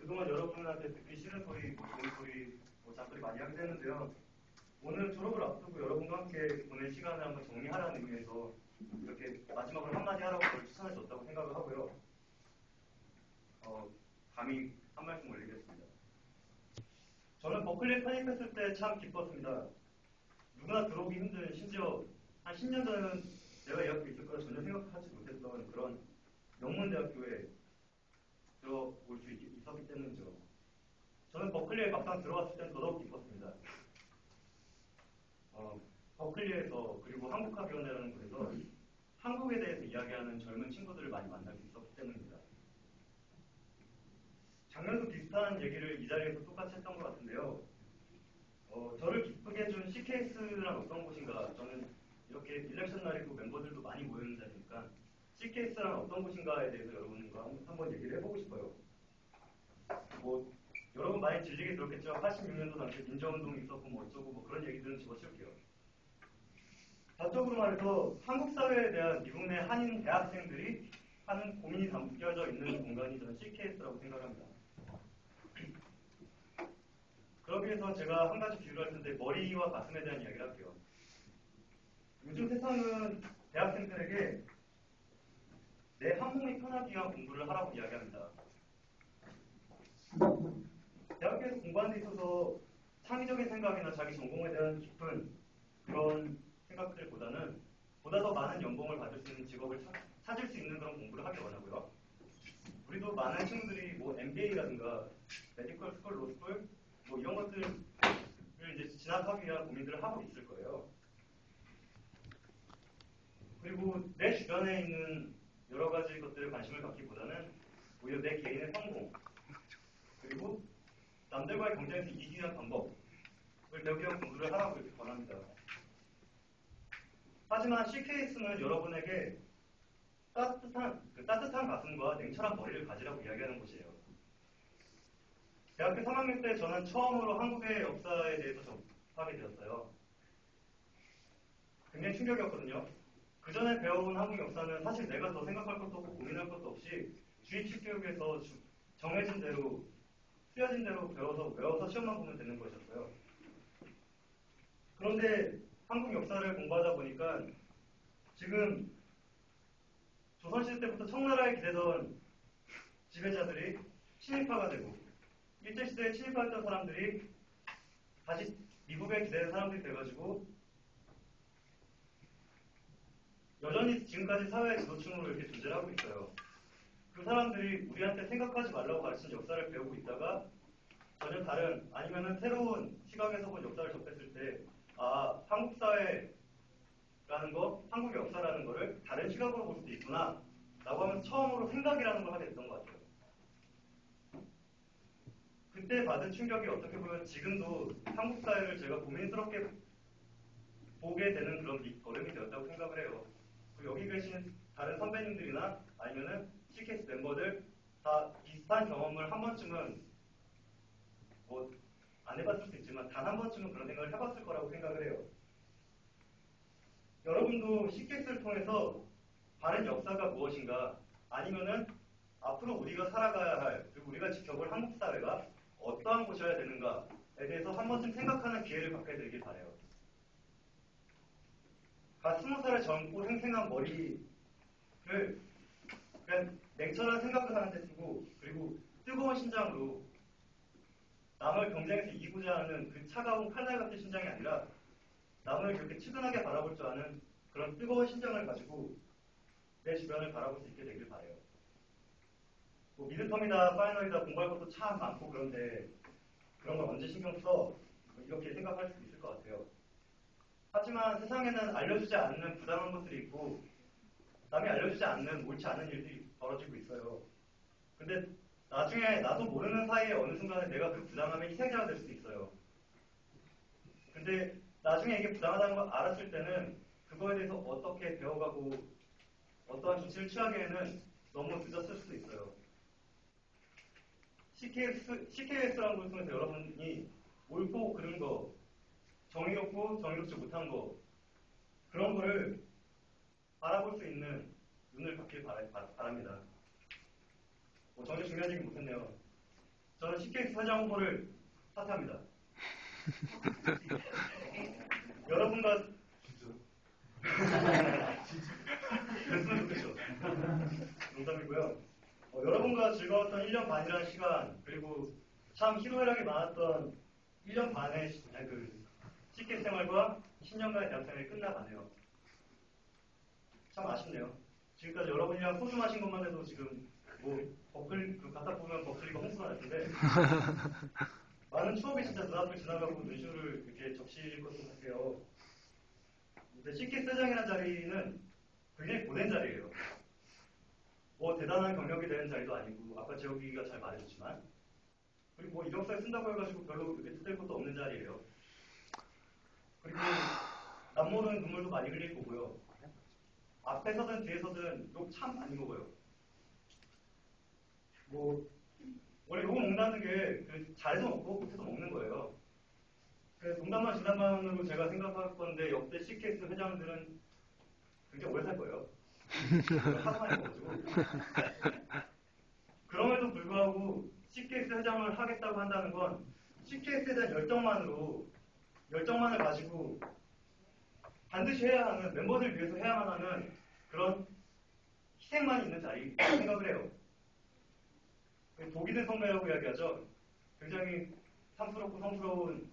그동안 여러분한테 듣기 싫은 소리, 좋은 소리, 잔소리 많이 하게 되는데요. 오늘 졸업을 앞두고 여러분과 함께 보낸 시간을 한번 정리하라는 의미에서 이렇게 마지막으로 한마디 하라고 저를 추천해 줬다고 생각을 하고요. 감히 한 말씀 올리겠습니다. 저는 버클리에 편입했을 때 참 기뻤습니다. 누구나 들어오기 힘든, 심지어 한 10년 전에는 내가 이 학교에 있을 거라 전혀 생각하지 못했던 그런 명문대학교에 들어올 수 있었기 때문이죠. 저는 버클리에 막상 들어갔을 땐 더더욱 기뻤습니다. 버클리에서 그리고 한국학위원회라는 곳에서 한국에 대해서 이야기하는 젊은 친구들을 많이 만날 수 있었기 때문입니다. 작년도 비슷한 얘기를 이 자리에서 똑같이 했던 것 같은데요. 저를 기쁘게 해준 CKS란 어떤 곳인가, 저는 이렇게 일렉션 날이고 멤버들도 많이 모이는 자리니까 CKS란 어떤 곳인가에 대해서 여러분과 한번 얘기를 해보고 싶어요. 여러분 많이 질리게 들었겠죠. 86년도 당시 민주운동이 있었고 어쩌고 그런 얘기들은 집어칠게요. 다쪽으로 말해서 한국 사회에 대한 미국 내 한인 대학생들이 하는 고민이 담겨져 있는 공간이 저는 CKS라고 생각합니다. 그러기 위해서 제가 한 가지 비유를 할 텐데 머리와 가슴에 대한 이야기를 할게요. 요즘 세상은 대학생들에게 내 한몸이 편하기 위한 공부를 하라고 이야기합니다. 대학교에서 공부하는 데 있어서 창의적인 생각이나 자기 전공에 대한 깊은 그런 생각들보다는 보다 더 많은 연봉을 받을 수 있는 직업을 찾을 수 있는 그런 공부를 하기 원하고요. 우리도 많은 친구들이 MBA라든가 메디컬 스쿨, 로스쿨 이런 것들을 이제 진학하기 위한 고민들을 하고 있을 거예요. 그리고 내 주변에 있는 여러 가지 것들에 관심을 갖기보다는 오히려 내 개인의 성공, 그리고 남들과의 경쟁에서 이기기 위한 방법을 배우기 위한 공부를 하라고 이렇게 권합니다. 하지만 CKS는 여러분에게 따뜻한 가슴과 냉철한 머리를 가지라고 이야기하는 곳이에요. 대학교 3학년 때 저는 처음으로 한국의 역사에 대해서 접하게 되었어요. 굉장히 충격이었거든요. 그 전에 배워온 한국 역사는 사실 내가 더 생각할 것도 없고 고민할 것도 없이 주입식 교육에서 정해진 대로, 쓰여진 대로 외워서 시험만 보면 되는 것이었어요. 그런데 한국 역사를 공부하다 보니까 지금 조선시대 때부터 청나라에 기대던 지배자들이 친일파가 되고 일제시대에 친일파였던 사람들이 다시 미국에 기대는 사람들이 돼가지고 여전히 지금까지 사회의 지도층으로 이렇게 존재를 하고 있어요. 그 사람들이 우리한테 생각하지 말라고 가르친 역사를 배우고 있다가 전혀 다른 아니면은 새로운 시각에서 본 역사를 접했을 때 한국 사회라는 거, 한국 역사라는 거를 다른 시각으로 볼 수도 있구나 라고 하면 처음으로 생각이라는 걸 하게 됐던 것 같아요. 그때 받은 충격이 어떻게 보면 지금도 한국 사회를 제가 고민스럽게 보게 되는 그런 밑거름이 되었다고 생각을 해요. 여기 계신 다른 선배님들이나 아니면은 CKS 멤버들 다 비슷한 경험을 한 번쯤은 안 해봤을 수도 있지만 단 한 번쯤은 그런 생각을 해봤을 거라고 생각을 해요. 여러분도 CKS를 통해서 바른 역사가 무엇인가 아니면은 앞으로 우리가 살아가야 할 그리고 우리가 지켜볼 한국 사회가 어떠한 곳이어야 되는가에 대해서 한 번쯤 생각하는 기회를 갖게 되길 바라요. 갓 20살의 젊고 생생한 머리를 그냥 냉철한 생각을 하는 데 쓰고 그리고 뜨거운 심장으로 남을 경쟁에서 이기고자 하는 그 차가운 칼날 같은 심장이 아니라 남을 그렇게 측은하게 바라볼 줄 아는 그런 뜨거운 심장을 가지고 내 주변을 바라볼 수 있게 되길 바라요. 미드텀이다, 파이널이다 공부할 것도 참 많고 그런데 그런 걸 언제 신경 써? 이렇게 생각할 수도 있을 것 같아요. 하지만 세상에는 알려주지 않는 부당한 것들이 있고 남이 알려주지 않는 옳지 않은 일들이 벌어지고 있어요. 근데 나중에 나도 모르는 사이에 어느 순간에 내가 그 부당함의 희생자가 될 수도 있어요. 근데 나중에 이게 부당하다는 걸 알았을 때는 그거에 대해서 어떻게 배워가고 어떠한 조치를 취하기에는 너무 늦었을 수도 있어요. CKS라는 걸 통해서 여러분이 옳고 그른 거, 정의롭고 정의롭지 못한 거 그런 거를 알아볼 수 있는 눈을 갖길 바랍니다. 전혀 중요하지 못했네요. 저는 CKX 회장 후보를 사퇴합니다. 여러분과 됐으면 좋겠죠. 농담이고요. 여러분과 즐거웠던 1년 반이라는 시간, 그리고 참 희노애락이 많았던 1년 반의 CK 생활과 10년간의 대학 생활이 끝나가네요. 참 아쉽네요. 지금까지 여러분이랑 소주 마신 것만 해도 지금 갖다 보면 버클리가 홍수가 날 텐데 많은 추억이 진짜 눈앞을 지나가고 눈시울을 이렇게 적실 것도 같아요. 근데 CK 회장이라는 자리는 굉장히 고된 자리예요. 대단한 경력이 되는 자리도 아니고, 아까 재욱이가 잘 말해줬지만, 그리고 이력서에 쓴다고 해가지고 별로 이렇게 뜯을 것도 없는 자리예요. 그리고 남모르는 눈물도 많이 흘릴 거고요. 앞에서든 뒤에서든 욕 참 많이 먹어요. 원래 욕을 먹는다는 게 잘해서 먹고 못해서 먹는 거예요. 그래서 농담만 진담만으로 제가 생각할 건데 역대 CKS 회장들은 굉장히 오래 살 거예요. 하도 많이 먹어가지고. 그럼에도 불구하고 CKS 회장을 하겠다고 한다는 건 CKS에 대한 열정만을 가지고 반드시 해야 하는, 멤버들 위해서 해야만 하는 그런 희생만 있는 자리라고 생각을 해요. 독이 든 성매라고 이야기하죠. 굉장히 탐스럽고 성스러운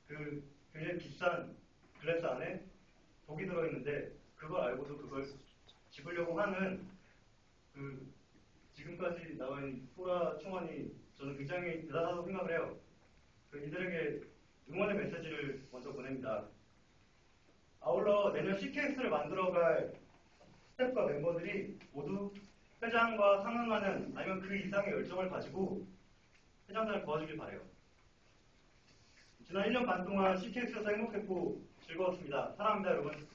굉장히 비싼 글래스 안에 독이 들어있는데 그걸 알고도 그걸 집으려고 하는 지금까지 나온 소라 충원이 저는 굉장히 대단하다고 생각을 해요. 이들에게 응원의 메시지를 먼저 보냅니다. 아울러 내년 CKX를 만들어갈 스태프과 멤버들이 모두 회장과 상응하는 아니면 그 이상의 열정을 가지고 회장단을 도와주길 바라요. 지난 1년 반 동안 CKX에서 행복했고 즐거웠습니다. 사랑합니다, 여러분.